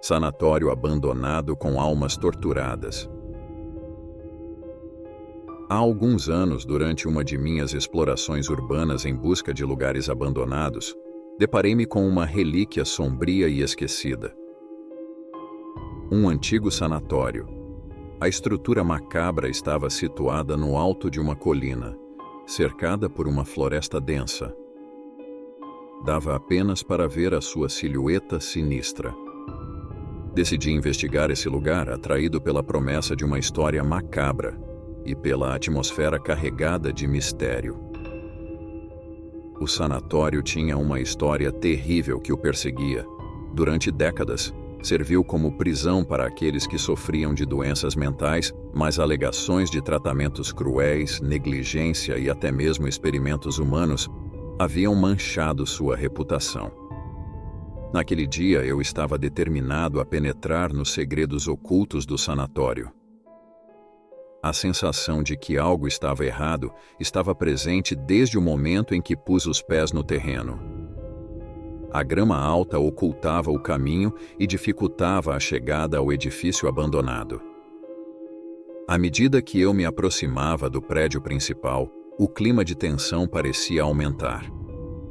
Sanatório abandonado com almas torturadas. Há alguns anos, durante uma de minhas explorações urbanas em busca de lugares abandonados, deparei-me com uma relíquia sombria e esquecida. Um antigo sanatório. A estrutura macabra estava situada no alto de uma colina, cercada por uma floresta densa. Dava apenas para ver a sua silhueta sinistra. Decidi investigar esse lugar, atraído pela promessa de uma história macabra e pela atmosfera carregada de mistério. O sanatório tinha uma história terrível que o perseguia. Durante décadas, serviu como prisão para aqueles que sofriam de doenças mentais, mas alegações de tratamentos cruéis, negligência e até mesmo experimentos humanos haviam manchado sua reputação. Naquele dia eu estava determinado a penetrar nos segredos ocultos do sanatório. A sensação de que algo estava errado estava presente desde o momento em que pus os pés no terreno. A grama alta ocultava o caminho e dificultava a chegada ao edifício abandonado. À medida que eu me aproximava do prédio principal, o clima de tensão parecia aumentar.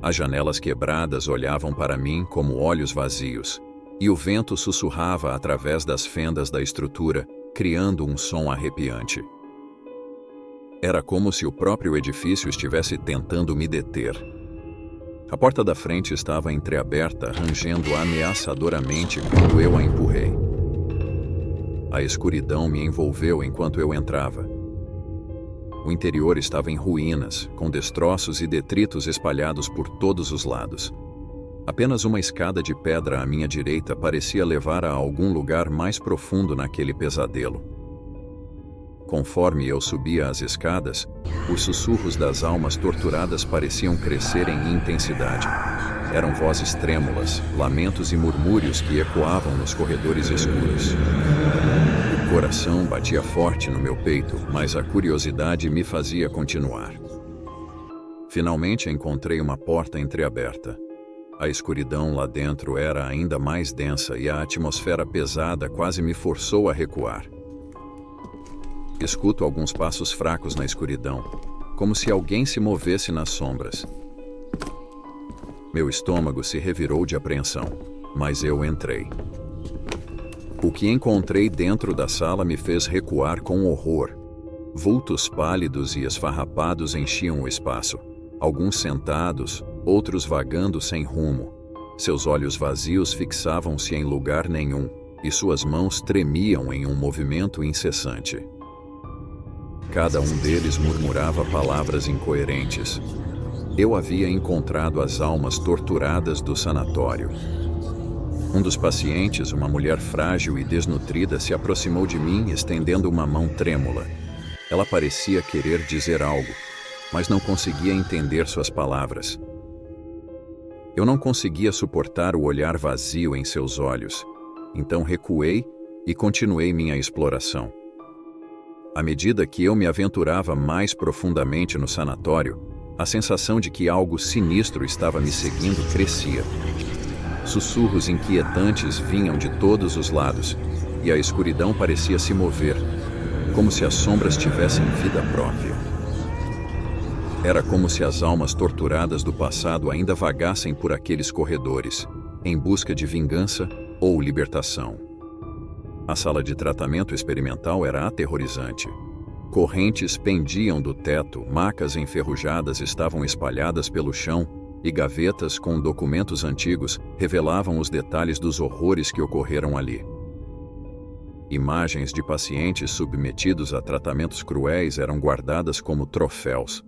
As janelas quebradas olhavam para mim como olhos vazios, e o vento sussurrava através das fendas da estrutura, criando um som arrepiante. Era como se o próprio edifício estivesse tentando me deter. A porta da frente estava entreaberta, rangendo ameaçadoramente quando eu a empurrei. A escuridão me envolveu enquanto eu entrava. O interior estava em ruínas, com destroços e detritos espalhados por todos os lados. Apenas uma escada de pedra à minha direita parecia levar a algum lugar mais profundo naquele pesadelo. Conforme eu subia as escadas, os sussurros das almas torturadas pareciam crescer em intensidade. Eram vozes trêmulas, lamentos e murmúrios que ecoavam nos corredores escuros. O coração batia forte no meu peito, mas a curiosidade me fazia continuar. Finalmente encontrei uma porta entreaberta. A escuridão lá dentro era ainda mais densa e a atmosfera pesada quase me forçou a recuar. Escuto alguns passos fracos na escuridão, como se alguém se movesse nas sombras. Meu estômago se revirou de apreensão, mas eu entrei. O que encontrei dentro da sala me fez recuar com horror. Vultos pálidos e esfarrapados enchiam o espaço, alguns sentados, outros vagando sem rumo. Seus olhos vazios fixavam-se em lugar nenhum, e suas mãos tremiam em um movimento incessante. Cada um deles murmurava palavras incoerentes. Eu havia encontrado as almas torturadas do sanatório. Um dos pacientes, uma mulher frágil e desnutrida, se aproximou de mim, estendendo uma mão trêmula. Ela parecia querer dizer algo, mas não conseguia entender suas palavras. Eu não conseguia suportar o olhar vazio em seus olhos, então recuei e continuei minha exploração. À medida que eu me aventurava mais profundamente no sanatório, a sensação de que algo sinistro estava me seguindo crescia. Sussurros inquietantes vinham de todos os lados, e a escuridão parecia se mover, como se as sombras tivessem vida própria. Era como se as almas torturadas do passado ainda vagassem por aqueles corredores, em busca de vingança ou libertação. A sala de tratamento experimental era aterrorizante. Correntes pendiam do teto, macas enferrujadas estavam espalhadas pelo chão, e gavetas com documentos antigos revelavam os detalhes dos horrores que ocorreram ali. Imagens de pacientes submetidos a tratamentos cruéis eram guardadas como troféus.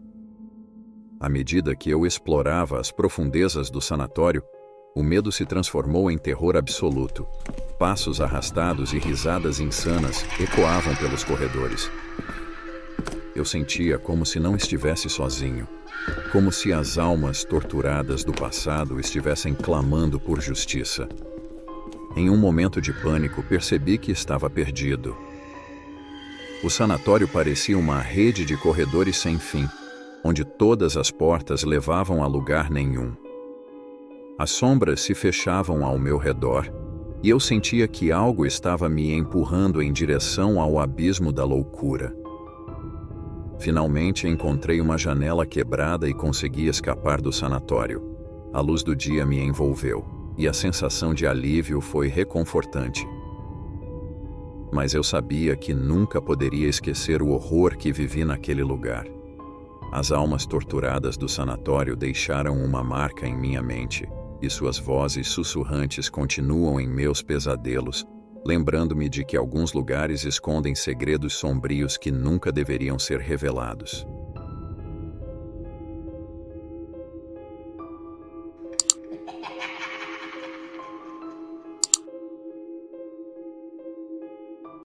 À medida que eu explorava as profundezas do sanatório, o medo se transformou em terror absoluto. Passos arrastados e risadas insanas ecoavam pelos corredores. Eu sentia como se não estivesse sozinho, como se as almas torturadas do passado estivessem clamando por justiça. Em um momento de pânico, percebi que estava perdido. O sanatório parecia uma rede de corredores sem fim, onde todas as portas levavam a lugar nenhum. As sombras se fechavam ao meu redor, e eu sentia que algo estava me empurrando em direção ao abismo da loucura. Finalmente encontrei uma janela quebrada e consegui escapar do sanatório. A luz do dia me envolveu, e a sensação de alívio foi reconfortante. Mas eu sabia que nunca poderia esquecer o horror que vivi naquele lugar. As almas torturadas do sanatório deixaram uma marca em minha mente, e suas vozes sussurrantes continuam em meus pesadelos, lembrando-me de que alguns lugares escondem segredos sombrios que nunca deveriam ser revelados.